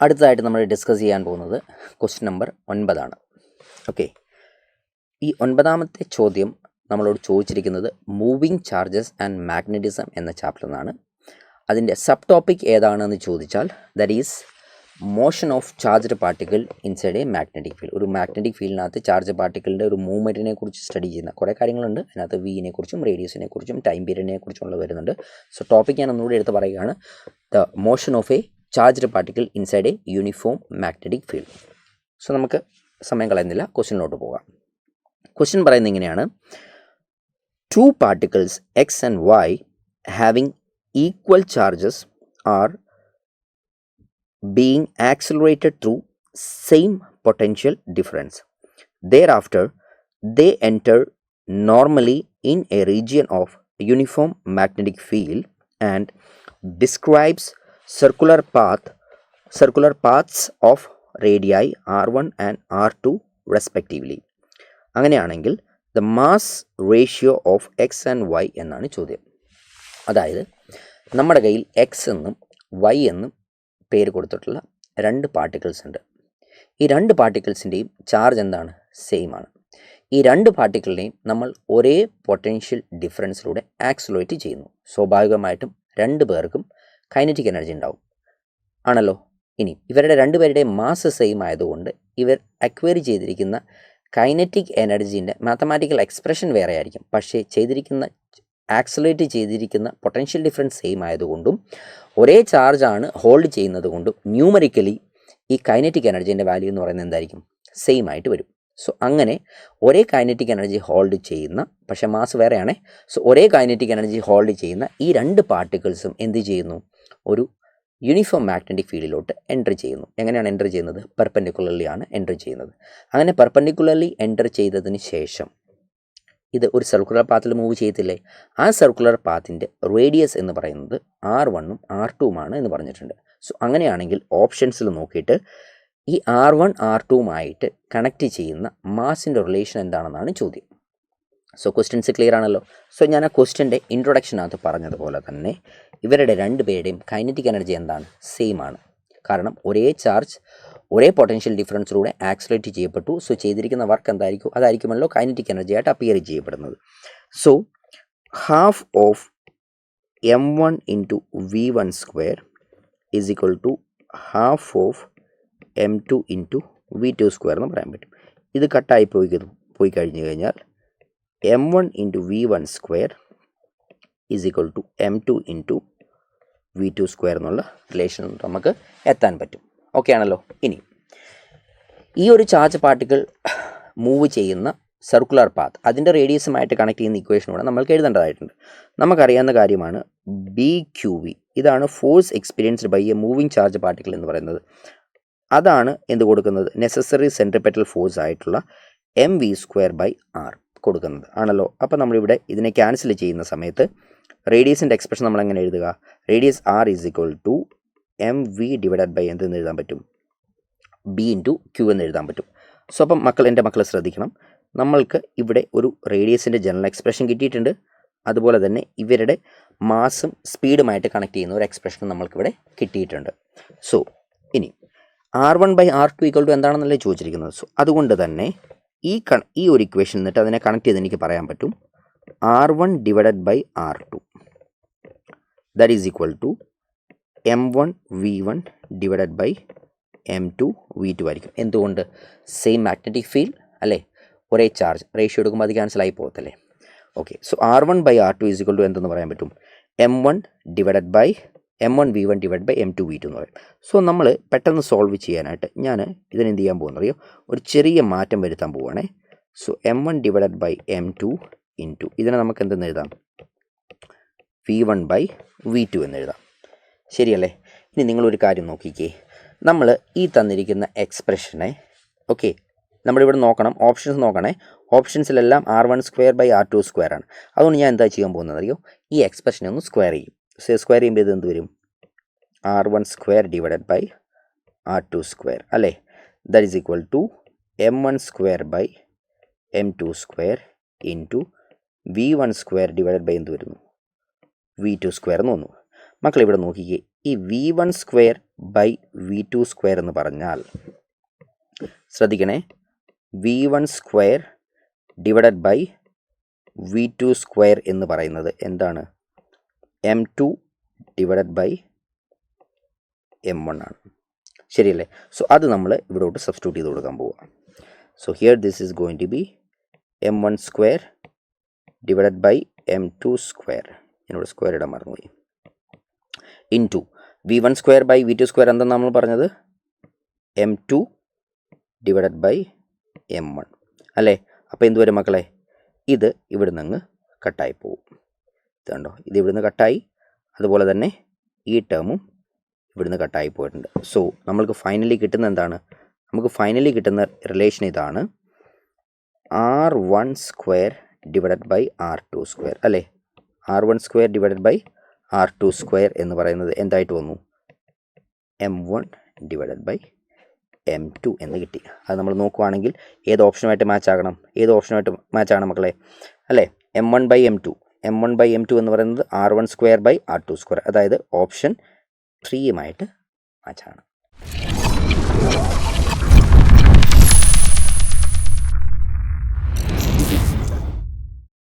അടുത്തതായിട്ട് നമ്മൾ ഡിസ്കസ് ചെയ്യാൻ പോകുന്നത് ക്വസ്റ്റ്യൻ നമ്പർ 9 ആണ്. ഓക്കെ, ഈ 9ാമത്തെ ചോദ്യം നമ്മളോട് ചോദിച്ചിരിക്കുന്നത് മൂവിങ് ചാർജസ് ആൻഡ് മാഗ്നറ്റിസം എന്ന ചാപ്റ്ററിൽ നിന്നാണ്. അതിൻ്റെ സബ് ടോപ്പിക് ഏതാണെന്ന് ചോദിച്ചാൽ that is motion of charged particle inside A magnetic field. ഒരു മാഗ്നറ്റിക് ഫീൽഡിനകത്ത് ചാർജ് പാർട്ടിക്കിളിൻ്റെ ഒരു മൂവ്മെൻറ്റിനെ കുറിച്ച് സ്റ്റഡി ചെയ്യുന്ന കുറേ കാര്യങ്ങളുണ്ട്. അതിനകത്ത് വിനെ കുറിച്ചും റേഡിയസിനെ കുറിച്ചും ടൈം പീരീഡിനെ കുറിച്ചുള്ള വരുന്നുണ്ട്. സോ ടോപ്പിക് ഞാൻ ഒന്നുകൂടി എടുത്ത് പറയുകയാണ്, the motion of a charged particle inside a uniform magnetic field. So നമുക്ക് സമയം കളയുന്നില്ല, ക്വസ്റ്റ്യനിലോട്ട് പോകാം. ക്വസ്റ്റ്യൻ പറയുന്നത് ഇങ്ങനെയാണ്: two particles X and Y having equal charges are being accelerated through same potential difference. Thereafter, they enter normally in a region of uniform magnetic field and describes circular paths of radii r1 and r2 respectively. അങ്ങനെയാണെങ്കിൽ the mass ratio of x and y എന്നാണ് ചോദ്യം. അതായത് നമ്മുടെ കയ്യിൽ X എന്നും Y എന്നും പേര് കൊടുത്തിട്ടുള്ള രണ്ട് പാർട്ടിക്കിൾസ് ഉണ്ട്. ഈ രണ്ട് പാർട്ടിക്കിൾസിൻ്റെയും ചാർജ് എന്താണ്? സെയിം ആണ്. ഈ രണ്ട് പാർട്ടിക്കിളിനെയും നമ്മൾ ഒരേ പൊട്ടൻഷ്യൽ ഡിഫറൻസിലൂടെ ആക്സിലറേറ്റ് ചെയ്യുന്നു. സ്വാഭാവികമായിട്ടും രണ്ട് പേർക്കും കൈനറ്റിക് എനർജി ഉണ്ടാവും, ആണല്ലോ. ഇനി ഇവരുടെ രണ്ടുപേരുടെയും മാസ് സെയിം ആയതുകൊണ്ട് ഇവർ അക്വയർ ചെയ്തിരിക്കുന്ന കൈനറ്റിക് എനർജീൻ്റെ മാത്തമാറ്റിക്കൽ എക്സ്പ്രഷൻ വേറെ ആയിരിക്കും. പക്ഷേ ആക്സിലറേറ്റ് ചെയ്തിരിക്കുന്ന പൊട്ടൻഷ്യൽ ഡിഫറൻസ് സെയിം ആയതുകൊണ്ടും ഒരേ ചാർജാണ് ഹോൾഡ് ചെയ്യുന്നത് കൊണ്ടും ന്യൂമറിക്കലി ഈ കൈനറ്റിക് എനർജീൻ്റെ വാല്യൂ എന്ന് പറയുന്നത് എന്തായിരിക്കും? സെയിം ആയിട്ട് വരും. സോ അങ്ങനെ ഒരേ കൈനറ്റിക് എനർജി ഹോൾഡ് ചെയ്യുന്ന, പക്ഷേ മാസ് വേറെയാണേ, സോ ഒരേ കൈനറ്റിക് എനർജി ഹോൾഡ് ചെയ്യുന്ന ഈ രണ്ട് പാർട്ടിക്കിൾസും എന്ത് ചെയ്യുന്നു? ഒരു യൂണിഫോം മാഗ്നറ്റിക് ഫീൽഡിലോട്ട് എൻ്റർ ചെയ്യുന്നു. എങ്ങനെയാണ് എൻ്റർ ചെയ്യുന്നത്? പെർപെൻഡിക്കുലർലി ആണ് എൻ്റർ ചെയ്യുന്നത്. അങ്ങനെ പെർപെൻഡിക്കുലർലി എൻ്റർ ചെയ്തതിന് ശേഷം ഇത് ഒരു സർക്കുലർ പാത്തിൽ മൂവ് ചെയ്യത്തില്ലേ? ആ സർക്കുലർ പാത്തിൻ്റെ റേഡിയസ് എന്ന് പറയുന്നത് R1 R2 എന്ന് പറഞ്ഞിട്ടുണ്ട്. സോ അങ്ങനെയാണെങ്കിൽ ഓപ്ഷൻസിൽ നോക്കിയിട്ട് ഈ R1 R2 കണക്ട് ചെയ്യുന്ന മാസിൻ്റെ റിലേഷൻ എന്താണെന്നാണ് ചോദ്യം. സോ ക്വസ്റ്റ്യൻസ് ക്ലിയർ ആണല്ലോ. സോ ഞാൻ ആ ക്വസ്റ്റ്യൻ്റെ ഇൻട്രൊഡക്ഷനകത്ത് പറഞ്ഞതുപോലെ തന്നെ ഇവരുടെ രണ്ടുപേരുടെയും കൈനറ്റിക് എനർജി എന്താണ്? സെയിം ആണ്. കാരണം ഒരേ ചാർജ് ഒരേ പൊട്ടൻഷ്യൽ ഡിഫറൻസിലൂടെ ആക്സിലറേറ്റ് ചെയ്യപ്പെട്ടു. സോ ചെയ്തിരിക്കുന്ന വർക്ക് എന്തായിരിക്കും? അതായിരിക്കുമല്ലോ കൈനറ്റിക് എനർജി ആയിട്ട് അപ്പിയർ ചെയ്യപ്പെടുന്നത്. So half of m1 into v1 square is equal to half of m2 into v2 square എന്ന് പറയാൻ പറ്റും. ഇത് കട്ടായി പോയി കഴിഞ്ഞു കഴിഞ്ഞാൽ m1 into v1 square is equal to m2 into v2 square എന്നുള്ള റിലേഷൻ നമുക്ക് എത്താൻ പറ്റും. ഓക്കെ ആണല്ലോ. ഇനി ഈ ഒരു ചാർജ് പാർട്ടിക്കിൾ മൂവ് ചെയ്യുന്ന സർക്കുലർ പാത്ത് അതിൻ്റെ റേഡിയസുമായിട്ട് കണക്ട് ചെയ്യുന്ന ഇക്വേഷനൂടെ നമ്മൾക്ക് എഴുതേണ്ടതായിട്ടുണ്ട്. നമുക്കറിയാവുന്ന കാര്യമാണ് BQV. ഇതാണ് force experienced by a moving charge particle എന്ന് പറയുന്നത്. അതാണ് എന്ത് കൊടുക്കുന്നത്? നെസസറി സെൻട്രിപെറ്റൽ ഫോഴ്സ് ആയിട്ടുള്ള mv²/r കൊടുക്കുന്നത്, ആണല്ലോ. അപ്പോൾ നമ്മളിവിടെ ഇതിനെ ക്യാൻസൽ ചെയ്യുന്ന സമയത്ത് റേഡിയസിൻ്റെ എക്സ്പ്രഷൻ നമ്മൾ എങ്ങനെ എഴുതുക? Radius r is equal to mv divided by എന്തെന്ന് എഴുതാൻ പറ്റും? b ഇൻറ്റു q എന്ന് എഴുതാൻ പറ്റും. സോ അപ്പം എൻ്റെ മക്കൾ ശ്രദ്ധിക്കണം, നമ്മൾക്ക് ഇവിടെ ഒരു റേഡിയസിൻ്റെ ജനറൽ എക്സ്പ്രഷൻ കിട്ടിയിട്ടുണ്ട്. അതുപോലെ തന്നെ ഇവരുടെ മാസും സ്പീഡുമായിട്ട് കണക്ട് ചെയ്യുന്ന ഒരു എക്സ്പ്രഷൻ നമ്മൾക്കിവിടെ കിട്ടിയിട്ടുണ്ട്. സോ ഇനി R1/R2 ഈക്വൽ ടു എന്താണെന്നല്ലേ ചോദിച്ചിരിക്കുന്നത്. സോ അതുകൊണ്ട് തന്നെ ഈ ഒരു ഇക്വേഷൻ എന്നിട്ട് അതിനെ കണക്ട് ചെയ്ത് എനിക്ക് പറയാൻ പറ്റും R1 divided by R2 that is equal to m1 v1 divided by m2 v2 ആയിരിക്കും. എന്തുകൊണ്ട്? സെയിം മാഗ്നറ്റിക് ഫീൽഡ് അല്ലേ, ഒരേ ചാർജ്, റേഷ്യോ എടുക്കുമ്പോൾ അത് ക്യാൻസലായി പോകത്തല്ലേ. Okay, so R1/R2 is equal to എന്തെന്ന് പറയാൻ പറ്റും? m1 v1 divide by m2 v2 എന്ന് പറയും. സോ നമ്മൾ പെട്ടെന്ന് സോൾവ് ചെയ്യാനായിട്ട് ഞാൻ ഇതിനെന്ത് ചെയ്യാൻ പോകുന്നറിയോ? ഒരു ചെറിയ മാറ്റം വരുത്താൻ പോവുകയാണേ. So m1 divided by m2 into ഇതിനെ നമുക്ക് എന്തെന്ന് എഴുതാം? v1/v2 എന്ന് എഴുതാം. ശരിയല്ലേ? ഇനി നിങ്ങളൊരു കാര്യം നോക്കിക്കേ, നമ്മൾ ഈ തന്നിരിക്കുന്ന എക്സ്പ്രഷനെ ഓക്കെ നമ്മളിവിടെ നോക്കണം, ഓപ്ഷൻസ് നോക്കണേ. ഓപ്ഷൻസിലെല്ലാം R1²/R2² ആണ്. അതുകൊണ്ട് ഞാൻ എന്താ ചെയ്യാൻ പോകുന്നത് അറിയോ? ഈ എക്സ്പ്രഷനെ ഒന്ന് സ്ക്വയർ ചെയ്യും. സ്ക്വയർ ചെയ്യുമ്പോൾ ഇത് എന്ത് വരും? R1² ഡിവൈഡഡ് ബൈ R2² അല്ലേ. That is equal to m1² m2² into v1² divided by എന്ത് വരുന്നു? v2² എന്ന് വന്നു. മക്കളിവിടെ നോക്കിക്കേ, ഈ v1 square/v2 square എന്ന് പറഞ്ഞാൽ ശ്രദ്ധിക്കണേ, v1 square divided by v2 square എന്ന് പറയുന്നത് എന്താണ്? m2 ഡിവൈഡഡ് ബൈ m1 ആണ്. ശരിയല്ലേ? സോ അത് നമ്മൾ ഇവിടോട്ട് സബ്സ്റ്റിറ്റ്യൂട്ട് ചെയ്ത് കൊടുക്കാൻ പോവുക. So here this is going to be m1 square divided by m2 square. എന്നോട് സ്ക്വയർ ഇടാൻ മറന്നുപോയി. Into v1 square by v2 square എന്താ നമ്മൾ പറഞ്ഞത്? m2 ഡിവൈഡഡ് ബൈ m1 അല്ലേ? അപ്പോൾ എന്ത് വരും മക്കളെ? ഇത് ഇവിടുന്ന് അങ്ങ് കട്ടായി പോകും. ഇത് കണ്ടോ, ഇത് ഇവിടുന്ന് കട്ടായി. അതുപോലെ തന്നെ ഈ ടേമും ഇവിടുന്ന് കട്ടായി പോയിട്ടുണ്ട്. സോ നമ്മൾക്ക് ഫൈനലി കിട്ടുന്ന എന്താണ്? നമുക്ക് ഫൈനലി കിട്ടുന്ന റിലേഷൻ ഇതാണ്, r1 square divided by r2 square അല്ലേ? r1 square divided by r2 square എന്ന് പറയുന്നത് എന്തായിട്ട് വന്നു? m1 ഡിവൈഡഡ് ബൈ m2 എന്ന് കിട്ടി. അത് നമ്മൾ നോക്കുവാണെങ്കിൽ ഏത് ഓപ്ഷനുമായിട്ട് മാച്ച് ആകണം? ഏത് ഓപ്ഷനുമായിട്ട് മാച്ച് ആകണം മക്കളെ? അല്ലേ? m1/m2 എന്ന് പറയുന്നത് r1 square by r2 square, അതായത് ഓപ്ഷൻ 3യുമായിട്ട് മാച്ച് ആണ്.